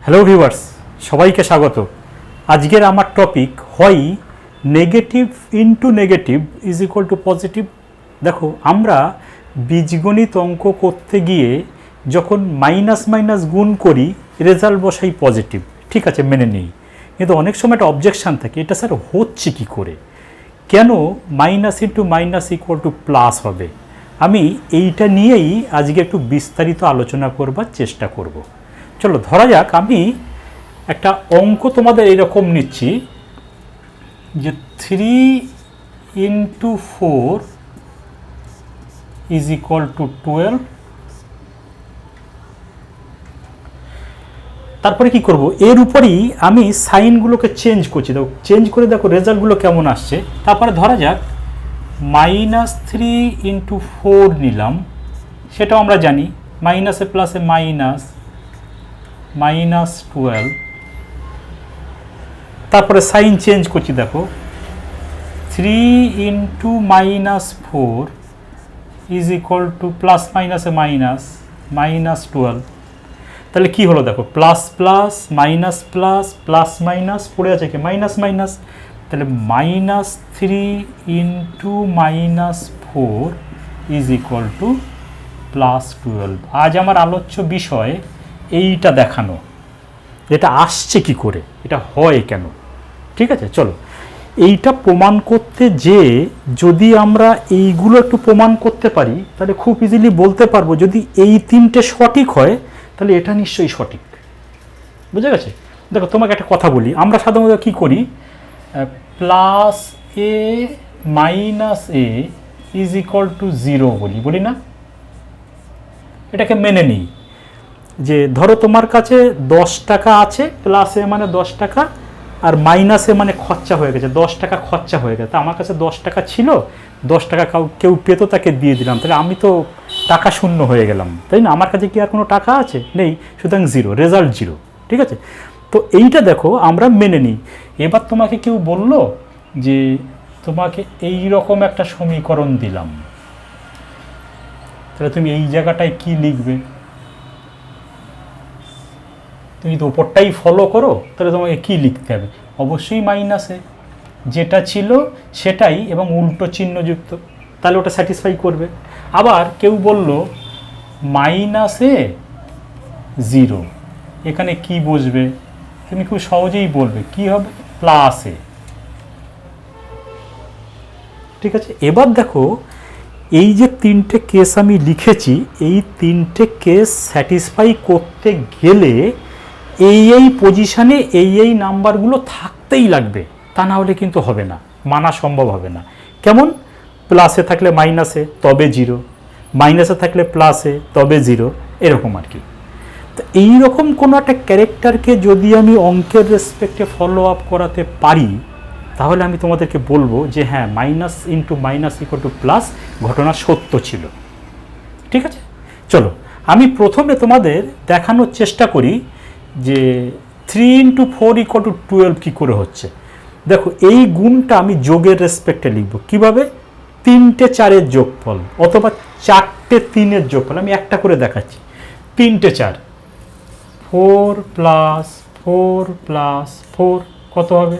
Hello viewers, সবাইকে স্বাগত। আজকের আমার টপিক হয় negative into negative is equal to positive. দেখো, আমরা বীজগণিত অঙ্ক করতে গিয়ে যখন মাইনাস মাইনাস গুণ করি রেজাল্ট বসাই পজিটিভ, ঠিক আছে, মেনে নিই। কিন্তু অনেক সময় একটা অবজেকশান থাকে, এটা স্যার হচ্ছে কী করে, কেন minus into minus equal to plus হবে। আমি এইটা নিয়েই আজকে একটু বিস্তারিত আলোচনা করবার চেষ্টা করব। চলো ধরা যাক, আমি একটা অঙ্ক তোমাদের এইরকম নিচ্ছি যে 3 ইন্টু 4 ইজ ইকুয়াল টু 12। তারপরে কি করব, এর উপরেই আমি সাইনগুলোকে চেঞ্জ করছি। দেখো, চেঞ্জ করে দেখো রেজাল্টগুলো কেমন আসছে। তারপরে ধরা যাক -3 ইন্টু 4 নিলাম, সেটাও আমরা জানি মাইনাসে প্লাসে -12। তারপরে সাইন চেঞ্জ করছি, দেখো 3 into -4 is equal to plus মাইনাসে -12। তাহলে কি হলো দেখো, plus plus minus plus plus minus পড়ে আছে কি মাইনাস মাইনাস। তাহলে -3 ইন্টু -4 ইজ ইকুয়াল টু +12। আজ আমার আলোচ্য বিষয় এইটা দেখানো, এটা আসছে কি করে, এটা হয় কেন। ঠিক আছে, চলো এইটা প্রমাণ করতে যে যদি আমরা এইগুলো একটু প্রমাণ করতে পারি তাহলে খুব ইজিলি বলতে পারবো যদি এই তিনটে সঠিক হয় তাহলে এটা নিশ্চয়ই সঠিক। বুঝে গেছে? দেখো, তোমাকে একটা কথা বলি, আমরা সাধারণত কী করি, plus A minus A is equal to 0 বলি না? এটাকে মেনে নিই যে ধরো তোমার কাছে 10 টাকা আছে, প্লাসে মানে 10 টাকা আর মাইনাসে মানে খরচা হয়ে গেছে, 10 টাকা খরচা হয়ে গেছে। আমার কাছে 10 টাকা ছিল, 10 টাকা কেউ পেতো, তাকে দিয়ে দিলাম, তাহলে আমি তো টাকা শূন্য হয়ে গেলাম, তাই না? আমার কাছে কি আর কোনো টাকা আছে? নেই, সুতরাং 0, রেজাল্ট 0। ঠিক আছে, তো এইটা দেখো আমরা মেনে নিই। এবার তোমাকে কেউ বললো যে তোমাকে এই রকম একটা সমীকরণ দিলাম, তাহলে তুমি এই জায়গাটায় কি লিখবে? তুমি তো উপরটাই ফলো করো, তাহলে তোমাকে কি লিখতে হবে? অবশ্যই মাইনাসে যেটা ছিল সেটাই এবং উল্টো চিহ্নযুক্ত, তাহলে ওটা স্যাটিসফাই করবে। আবার কেউ বলল -0, এখানে কি বসবে? তুমি খুব সহজেই বলবে কি হবে, প্লাসে। ঠিক আছে, এবার দেখো এই যে তিনটে কেস আমি লিখেছি, এই তিনটে কেস স্যাটিসফাই করতে গেলে এই পজিশানে এই নাম্বারগুলো থাকতেই লাগবে, তা না হলে কিন্তু হবে না, মানা সম্ভব হবে না। কেমন? প্লাসে থাকলে মাইনাসে, তবে 0, মাইনাসে থাকলে প্লাসে, তবে 0, এরকম আর কি। তো এইরকম কোনো একটা ক্যারেক্টারকে যদি আমি অঙ্কের রেসপেক্টে ফলো আপ করাতে পারি তাহলে আমি তোমাদেরকে বলবো যে হ্যাঁ, minus into minus equal to plus ঘটনা সত্য ছিল। ঠিক আছে, চলো আমি প্রথমে তোমাদের দেখানোর চেষ্টা করি যে 3 ইন্টু 4 ইকুয়াল টু 12 কী করে হচ্ছে। দেখো, এই গুণটা আমি যোগের রেসপেক্টে লিখব কীভাবে, 3টে 4-এর যোগফল অথবা 4টে 3-এর যোগফল। আমি একটা করে দেখাচ্ছি, 3টে 4, 4 প্লাস 4 প্লাস 4 কত হবে?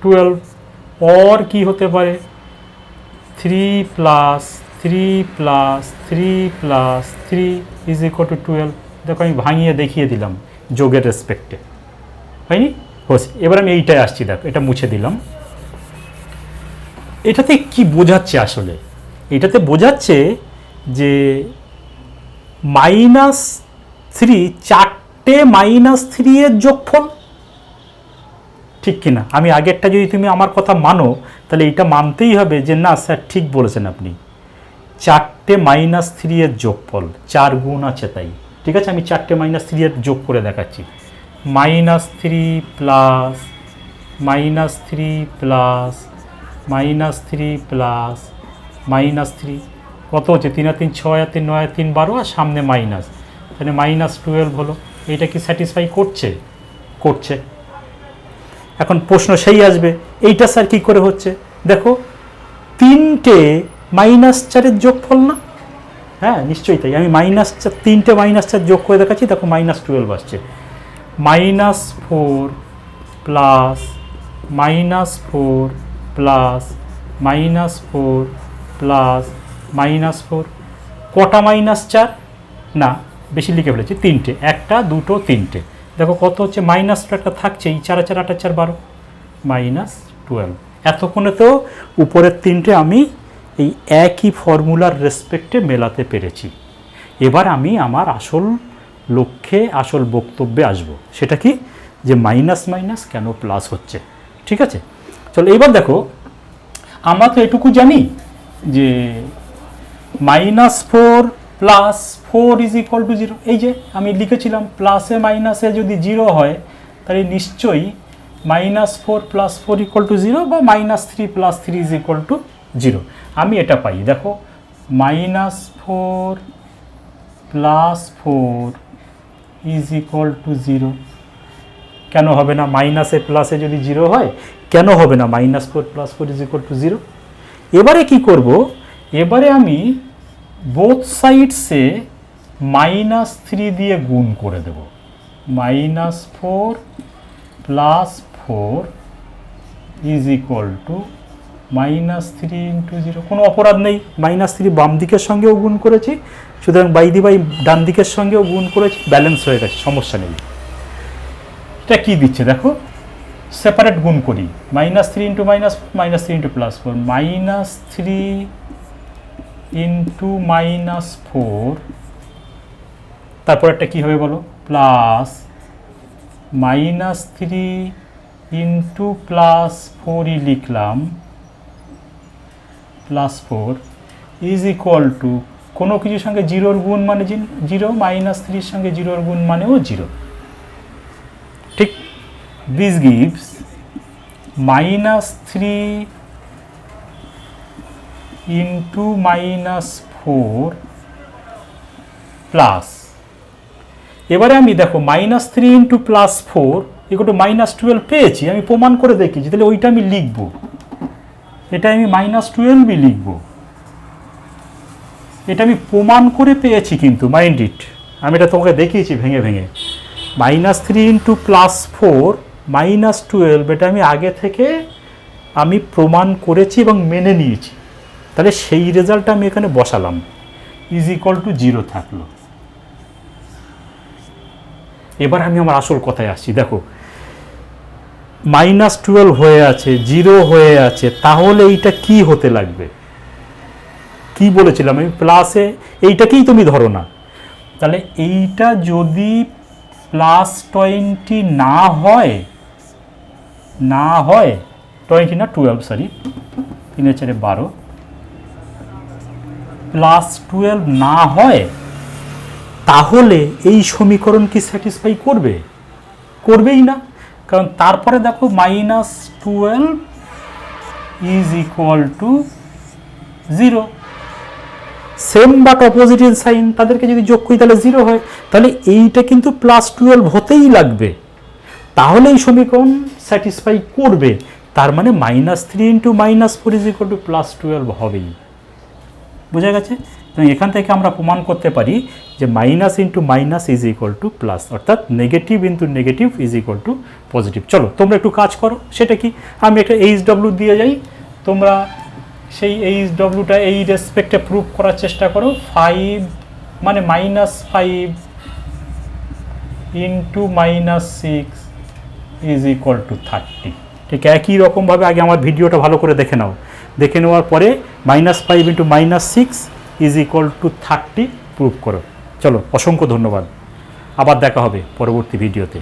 12। অর কি হতে পারে? 3 plus 3 plus 3 plus 3 is equal two 12। দেখো, আমি ভাঙিয়ে দেখিয়ে দিলাম যোগের রেসপেক্টে, হয়নি? হোস, এবার আমি এইটাই আসছি, দেখো এটা মুছে দিলাম। এটাতে কি বোঝাচ্ছে আসলে? এটাতে বোঝাচ্ছে যে -3, 4টে -3 এর যোগফল, ঠিক কিনা? আমি আগেরটা যদি তুমি আমার কথা মানো তাহলে এইটা মানতেই হবে যে না স্যার ঠিক বলেছেন আপনি, 4টে -3 এর যোগফল, 4 গুণ আছে তাই। ঠিক আছে, আমি 4টে -3 এর যোগ করে দেখাচ্ছি। -3 প্লাস -3 প্লাস -3 প্লাস -3 কত হচ্ছে? 3 আর 3 6 আর 3 9 আর 3 12 আর সামনে মাইনাস, তাহলে -12 হলো। এইটা কি স্যাটিসফাই করছে? করছে। এখন প্রশ্ন সেই আসবে, এইটা স্যার কী করে হচ্ছে? দেখো, 3টে -4-এর যোগফল না? হ্যাঁ, নিশ্চয়ই তাই। আমি -4, 3টে -4 যোগ করে দেখাচ্ছি, দেখো -12 আসছে। -4 প্লাস -4 প্লাস -4 প্লাস -4, কটা -4? না, বেশি লিখে ফেলেছি, 3টে, 1টা 2টো 3টে। দেখো কত হচ্ছে, মাইনাস তো একটা থাকছেই, 4 4 8 4 12, -12। এতক্ষণে তো উপরের 3টে আমি এই একই ফর্মুলার রেসপেক্টে মেলাতে পেরেছি। এবার আমি আমার আসল লক্ষ্যে, আসল বক্তব্যে আসব। সেটা কি, যে মাইনাস মাইনাস কেন প্লাস হচ্ছে। ঠিক আছে, চলো এবার দেখো, আমরা তো এটুকু জানি যে -4 প্লাস 4 ইজ ইকুয়াল টু 0। এই যে আমি লিখেছিলাম, প্লাসে মাইনাসে যদি 0 হয় তাহলে নিশ্চয়ই -4 প্লাস 4 ইকুয়াল টু 0 বা -3 প্লাস 3 ইজ ইকুয়াল টু 0। আমি এটা পাই, দেখো -4 প্লাস 4 ইজ ইকুয়াল টু 0। কেন হবে না? মাইনাসে প্লাসে যদি 0 হয়, কেন হবে না -4 প্লাস 4 ইজ ইকুয়াল টু 0? এবারে কি করব, এবারে আমি বোথ সাইডসে -3 দিয়ে গুণ করে দেব। -4 plus 4 is equal two -3 into 0। কোনো অপরাধ নেই, -3 বাম দিকের সঙ্গেও গুণ করেছি, সুতরাং বাই ডান দিকের সঙ্গেও গুণ করেছি, ব্যালেন্স হয়ে গেছে, সমস্যা নেই। এটা কি দিচ্ছে দেখো, সেপারেট গুণ করি, -3 ইন্টু -3 ইন্টু +4, -3 ইন্টু -4, তারপর একটা কী হবে বলো, প্লাস -3 ইন্টু +4ই লিখলাম, +4 ইজ ইকুয়াল টু, কোনো কিছুর সঙ্গে 0-র গুণ মানে 0, -3-র সঙ্গে 0-র গুণ মানেও 0। ঠিক, দিস গিভস -3 ইন্টু -4 প্লাস, এবারে আমি দেখো -3 ইন্টু +4 ইকুয়াল টু -12 পেয়েছি, আমি প্রমাণ করে দেখিয়েছি, তাহলে ওইটা আমি লিখব, এটা আমি -12ই লিখব, এটা আমি প্রমাণ করে পেয়েছি, কিন্তু মাইন্ড ইট, আমি এটা তোমাকে দেখিয়েছি ভেঙে ভেঙে। -3 ইন্টু +4 -12, এটা আমি আগে থেকে আমি প্রমাণ করেছি এবং মেনে নিয়েছি, তাহলে সেই রেজাল্টটা আমি এখানে বসালাম, ইজ ইকুয়াল টু 0 থাকলো। এবার আমি আমার আসল কথায় আসছি, দেখো -12 হয়ে আছে, 0 হয়ে আছে, তাহলে এইটা কি হতে লাগবে? কি বলেছিলাম আমি, প্লাসে এইটাকেই তুমি ধরো না, তাহলে এইটা যদি +20 না হয়, 20 না 12, সরি 3 4 12, +12 না হয়, তাহলে এই সমীকরণ কি স্যাটিসফাই করবে? করবেই না, কারণ তারপরে দেখো -12 is equal to 0, same but opposite in sign, তাদেরকে যদি যোগ করি তাহলে 0 হয়, তাহলে এইটা কিন্তু +12 হতেই লাগবে, তাহলে এই সমীকরণ স্যাটিসফাই করবে, তার মানে -3 ইন্টু -4 ইজ ইকুয়াল টু +12 হবেই। বোঝা গেছে? এবং এখান থেকে আমরা প্রমাণ করতে পারি যে minus into minus is equal to plus, অর্থাৎ negative into negative is equal to positive. চলো তোমরা একটু কাজ করো, সেটা কি, আমি একটা HW দিয়ে যাই, তোমরা সেই HWটা এই রেসপেক্টে প্রুভ করার চেষ্টা করো। 5 মানে -5 ইন্টু -6 ইজ ইকুয়াল টু 30। ঠিক একই রকমভাবে আগে আমার ভিডিওটা ভালো করে দেখে নাও, দেখে নেওয়ার পরে -5 into -6 is equal two 30 prove করো। চলো, অসংখ্য ধন্যবাদ, আবার দেখা হবে পরবর্তী ভিডিওতে।